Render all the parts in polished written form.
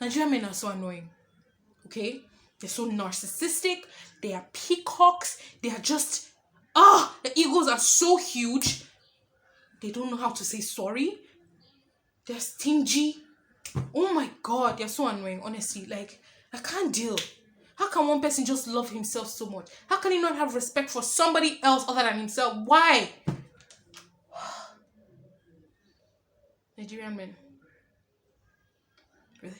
Nigerian men are so annoying. Okay? They're so narcissistic. They are peacocks. They are just, the egos are so huge. They don't know how to say sorry. They're stingy. Oh my God, they're so annoying, honestly. Like, I can't deal. How can one person just love himself so much? How can he not have respect for somebody else other than himself? Why? Nigerian men. Really?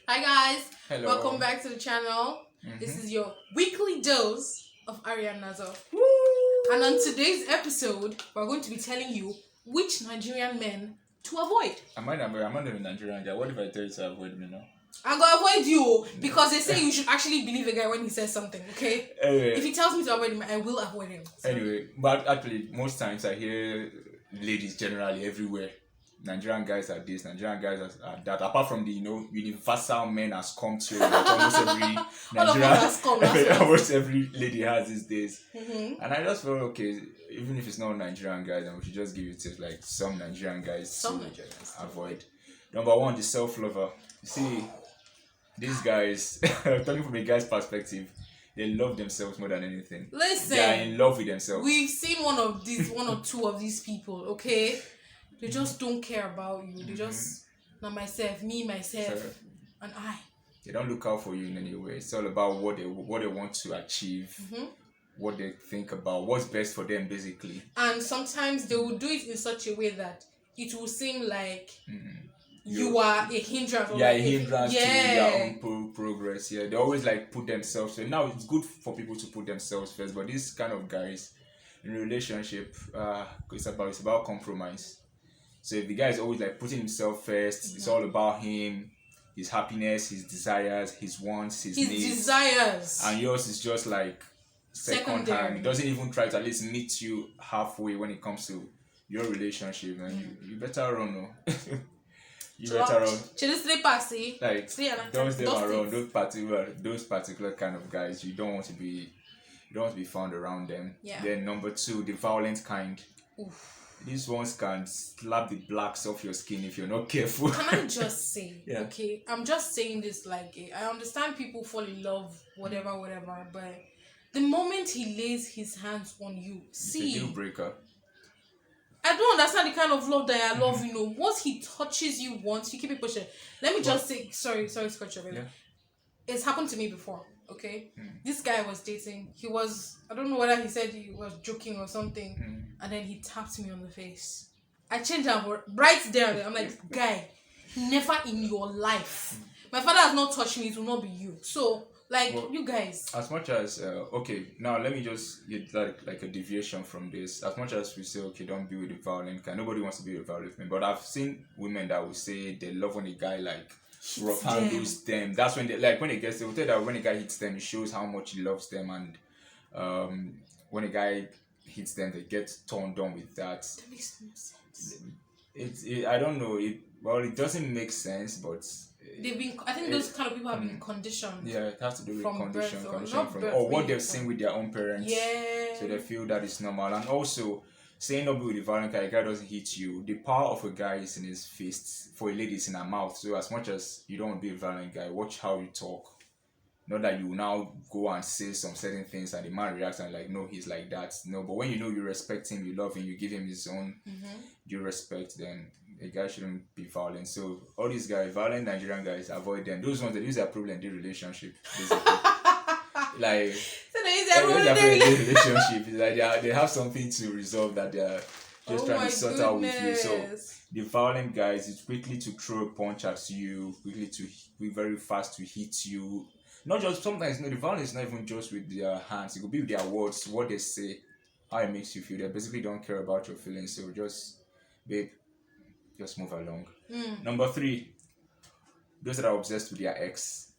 Hi guys. Hello. Welcome back to the channel. This is your weekly dose of Ari And Nazo. And on today's episode, we're going to be telling you which Nigerian men to avoid. I'm not a Nigerian guy. What if I tell you to avoid me now? I'm gonna avoid you because they say you should actually believe a guy when he says something, okay? Anyway, if he tells me to avoid him, I will avoid him. So. Anyway, but actually, most times I hear ladies generally everywhere. Nigerian guys are this, Nigerian guys are that. Apart from the universal men has come to that almost every Nigerian, almost every lady has these days. And I just feel okay, even if it's not Nigerian guys, then we should just give it tips like some Nigerian guys avoid. Number one, the self-lover. You see, these guys, talking from a guy's perspective, they love themselves more than anything. Listen, they are in love with themselves. We've seen one or two of these people, okay? They just don't care about you. They just, not myself, me, myself, and I. They don't look out for you in any way. It's all about what they want to achieve, what they think about, what's best for them, basically. And sometimes they will do it in such a way that it will seem like you are a hindrance. Yeah, a hindrance to their own progress. Yeah, they always like put themselves first. Now it's good for people to put themselves first, but these kind of guys in a relationship, it's about compromise. So if the guy is always like putting himself first, it's all about him, his happiness, his desires, his wants, his needs. And yours is just like second hand. He doesn't even try to at least meet you halfway when it comes to your relationship. And you better run, no? You better run. Like those them around those particular kind of guys. You don't want to be found around them. Yeah. Then number two, the violent kind. Oof. These ones can slap the blacks off your skin if you're not careful. Can I just say, okay, I'm just saying this like, I understand people fall in love, whatever, but the moment he lays his hands on you, it's a deal breaker. I don't understand the kind of love that I love, Once he touches you once, you keep it pushing. Let me just say, sorry, Scotch, it's happened to me before, okay? This guy was dating. He was, I don't know whether he said he was joking or something, and then he tapped me on the face. I changed him right there. I'm like, guy, never in your life. My father has not touched me, it will not be you. So, you guys. As much as, okay, now let me just get like a deviation from this. As much as we say, okay, don't be with the violent guy. Nobody wants to be with a violent man. But I've seen women that will say they love when a guy rough handles them. That's when they get, they will tell that when a guy hits them, it shows how much he loves them. And when a guy hits them, they get turned on with that. That makes no sense. I don't know. It doesn't make sense, but I think those kind of people have been conditioned. Yeah, it has to do with condition or what they've seen with their own parents. Yeah. So they feel that is normal. And also, saying not be with the violent guy, a guy doesn't hit you. The power of a guy is in his fists. For a lady, it's in her mouth. So as much as you don't want to be a violent guy, watch how you talk. Not that you now go and say some certain things and the man reacts and like, no, he's like that. No, but when you know you respect him, you love him, you give him his own due respect, then a guy shouldn't be violent. So all these guys, violent Nigerian guys, avoid them. Those ones that use their problem in the relationship, basically. Like, so they use their problem in the relationship. It's like they have something to resolve that they're just trying to sort out with you. So the violent guys is quickly to throw a punch at you, quickly to be very fast to hit you. Not just sometimes, the violence is not even just with their hands. It could be with their words, what they say, how it makes you feel. They basically don't care about your feelings. So just, babe, just move along. Number three, those that are obsessed with their ex.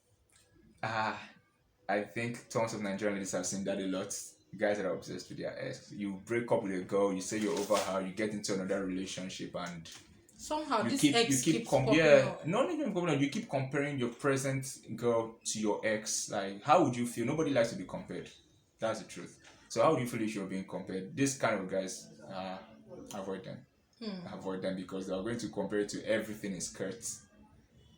I think tons of Nigerian ladies have seen that a lot. Guys that are obsessed with their ex. You break up with a girl, you say you're over her, you get into another relationship, and somehow you keep comparing your present girl to your ex. Like, how would you feel? Nobody likes to be compared. That's the truth. So how would you feel if you're being compared? This kind of guys, avoid them. avoid them because they are going to compare it to everything in skirts.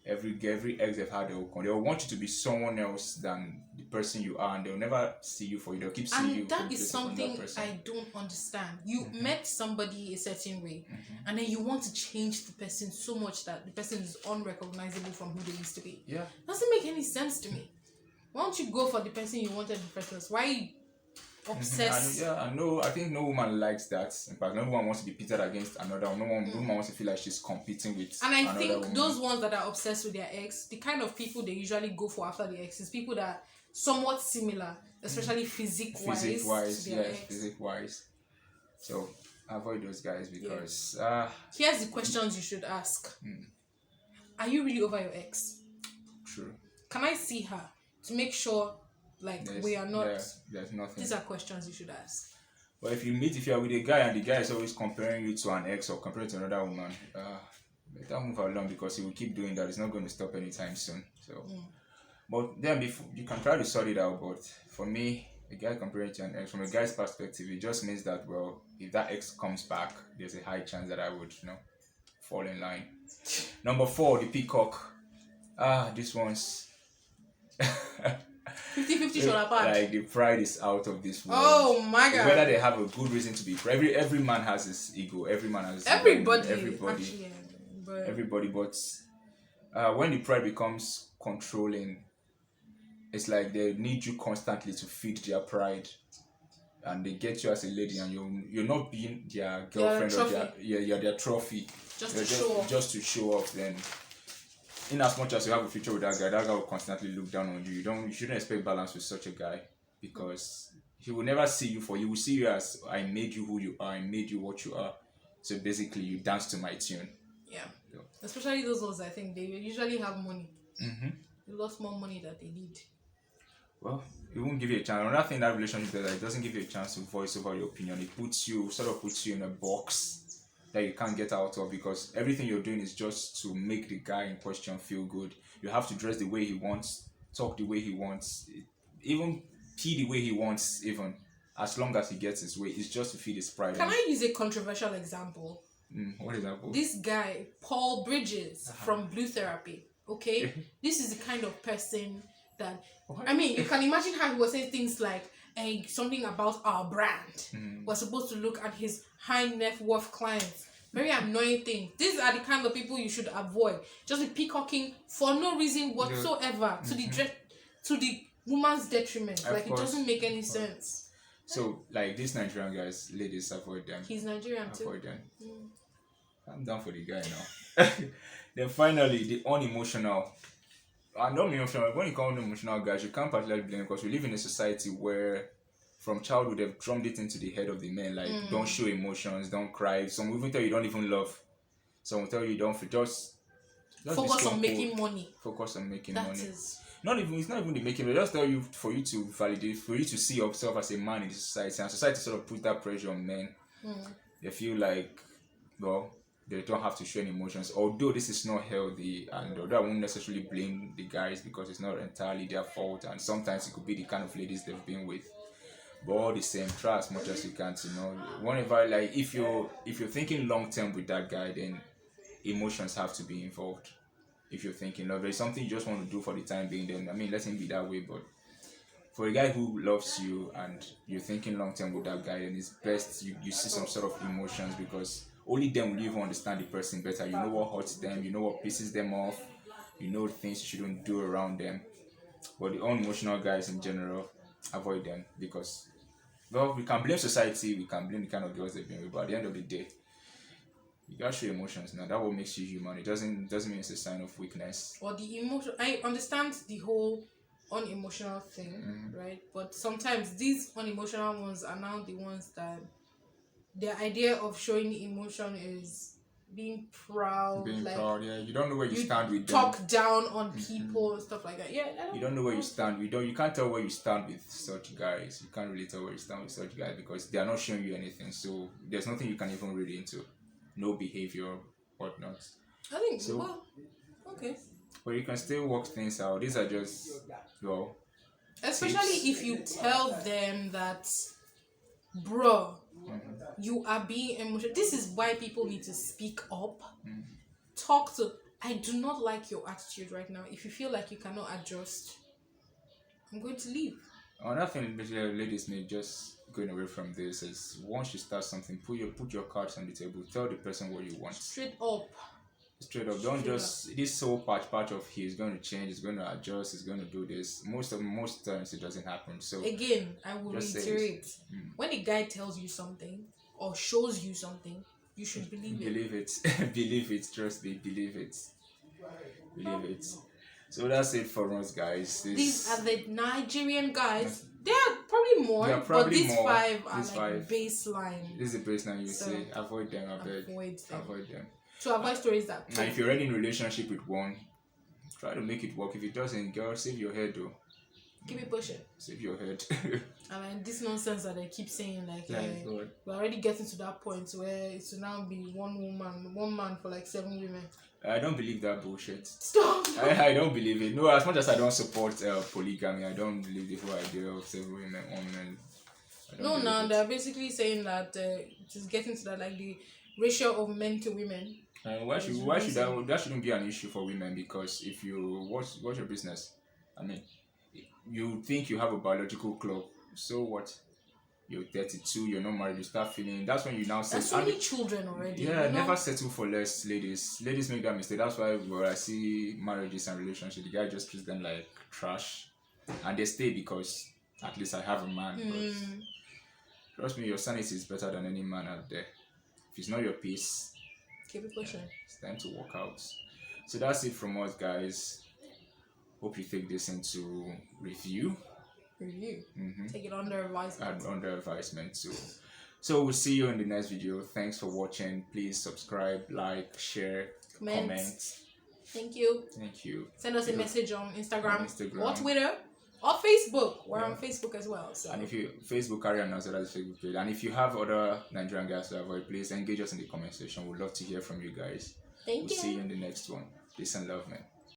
Every ex they've had, they'll want you to be someone else than the person you are, and they'll never see you for you. They'll keep seeing you. And that is something I don't understand. You met somebody a certain way, and then you want to change the person so much that the person is unrecognizable from who they used to be. Yeah, doesn't make any sense to me. Why don't you go for the person you wanted in the first place? Why obsessed? I know. I think no woman likes that. In fact, no woman wants to be pitted against another. No woman wants to feel like she's competing with. And I think woman. Those ones that are obsessed with their ex, the kind of people they usually go for after the ex is people that are somewhat similar, especially physique-wise. Physique-wise. So avoid those guys because. Here's the questions you should ask. Are you really over your ex? True. Can I see her to make sure? We are not. There's nothing. These are questions you should ask. But if you are with a guy and the guy is always comparing you to an ex or comparing to another woman, better move along because he will keep doing that. It's not going to stop anytime soon. So, but then you can try to sort it out. But for me, a guy comparing to an ex, from a guy's perspective, it just means that if that ex comes back, there's a high chance that I would, fall in line. Number 4, the Peacock. This one's. 50-50 shoulder pad. Like the pride is out of this world. Oh my god. Whether they have a good reason to be proud. Every man has his ego. Every man has his everybody. Actually, everybody. But when the pride becomes controlling, it's like they need you constantly to feed their pride, and they get you as a lady, and you're not being their girlfriend or you're their trophy. Just to show off. Then, in as much as you have a future with that guy will constantly look down on you. You shouldn't expect balance with such a guy because he will never see you for. He will see you as I made you who you are. I made you what you are. So basically, you dance to my tune. Yeah. Especially those ones. I think they usually have money. They lost more money than they need. Well, it won't give you a chance. Another thing that relationship does, it doesn't give you a chance to voice over your opinion. It puts you in a box that you can't get out of because everything you're doing is just to make the guy in question feel good. You have to dress the way he wants, talk the way he wants, even pee the way he wants, even as long as he gets his way. It's just to feed his pride. Can I use a controversial example? What example? This guy, Paul Bridges from Blue Therapy. Okay, this is the kind of person that you can imagine how he was saying things like something about our brand. We're supposed to look at his high net worth clients. Very annoying thing. These are the kind of people you should avoid. Just be peacocking for no reason whatsoever to the woman's detriment. It doesn't make any sense. So these Nigerian guys, ladies, avoid them. He's Nigerian too. Avoid them. I'm down for the guy now. Then finally, the unemotional. And unemotional. When you call unemotional guys, you can't particularly blame because we live in a society where from childhood they've drummed it into the head of the men don't show emotions, don't cry. Some will even tell you don't even love. Some will tell you don't just focus on making money. Focus on making money. It's not even the making. They just tell you for you to validate, for you to see yourself as a man in the society, and society sort of puts that pressure on men. They feel like they don't have to show any emotions, although this is not healthy, and although I won't necessarily blame the guys because it's not entirely their fault, and sometimes it could be the kind of ladies they've been with. But all the same, try as much as you can to whenever if you're thinking long term with that guy, then emotions have to be involved. If you're thinking there's something you just want to do for the time being, then let him be that way. But for a guy who loves you and you're thinking long term with that guy, then it's best you see some sort of emotions because only then will you even understand the person better. You know what hurts them, you know what pisses them off, you know the things you shouldn't do around them. But the unemotional guys in general, avoid them because we can blame society, we can blame the kind of girls they've been with, but at the end of the day, you gotta show emotions now. That what makes you human. It doesn't mean it's a sign of weakness. Or the emotion. I understand the whole unemotional thing, right? But sometimes these unemotional ones are now the ones that their idea of showing emotion is being proud. You don't know where you stand with them. Talk down on people and stuff like that. You don't know where you stand. You can't tell where you stand with such guys. You can't really tell where you stand with such guys because they are not showing you anything. So there's nothing you can even read into. No behavior, whatnot. I think so. Okay. But you can still work things out. These are just especially tips. If you tell them that, bro, You are being emotional. This is why people need to speak up. Talk to. I do not like your attitude right now. If you feel like you cannot adjust, I'm going to leave. Another thing, ladies may just going away from this is once you start something, put your cards on the table. Tell the person what you want. Straight up. Straight up. Don't just this whole part of he is going to change, he's going to adjust, he's going to do this. Most times it doesn't happen. So again, I will reiterate. When a guy tells you something or shows you something, you should believe it. Believe it. Believe it. Trust me. Believe it. Believe it. So that's it for us, guys. These are the Nigerian guys. They are probably more, but these more. Five are like baseline. This is the baseline you say. Avoid them, Avoid them. To avoid stories that. And if you're already in a relationship with one, try to make it work. If it doesn't, girl, save your head though. Keep it pushing. Save your head. And like this nonsense that they keep saying, like we're already getting to that point where it's to now be one man for like 7 women. I don't believe that bullshit. Stop! I don't believe it. No, as much as I don't support polygamy, I don't believe the whole idea of 7 women, 1 man. No, they're basically saying that it is getting to that, like the ratio of men to women. Why should that shouldn't be an issue for women? Because if you what's your business? I mean, you think you have a biological clock, so what? You're 32, you're not married, you start feeling. That's when you now say. There's so many children already. Yeah, never settle for less, ladies. Ladies make that mistake. That's why when I see marriages and relationships, the guy just treats them like trash, and they stay because at least I have a man. But trust me, your sanity is better than any man out there. If it's not your peace, keep it pushing. It's time to walk out. So that's it from us, guys. Hope you take this into review. Take it under advisement. Under advisement too. So we'll see you in the next video. Thanks for watching. Please subscribe, like, share, comment. Thank you. Send us a message on Instagram or Twitter or Facebook. We're on Facebook as well. So. And if you Facebook Ari And Nazo, that's the Facebook page. And if you have other Nigerian guys to avoid, please engage us in the comment section. We'd love to hear from you guys. Thank you. We'll see you in the next one. Peace and love, man.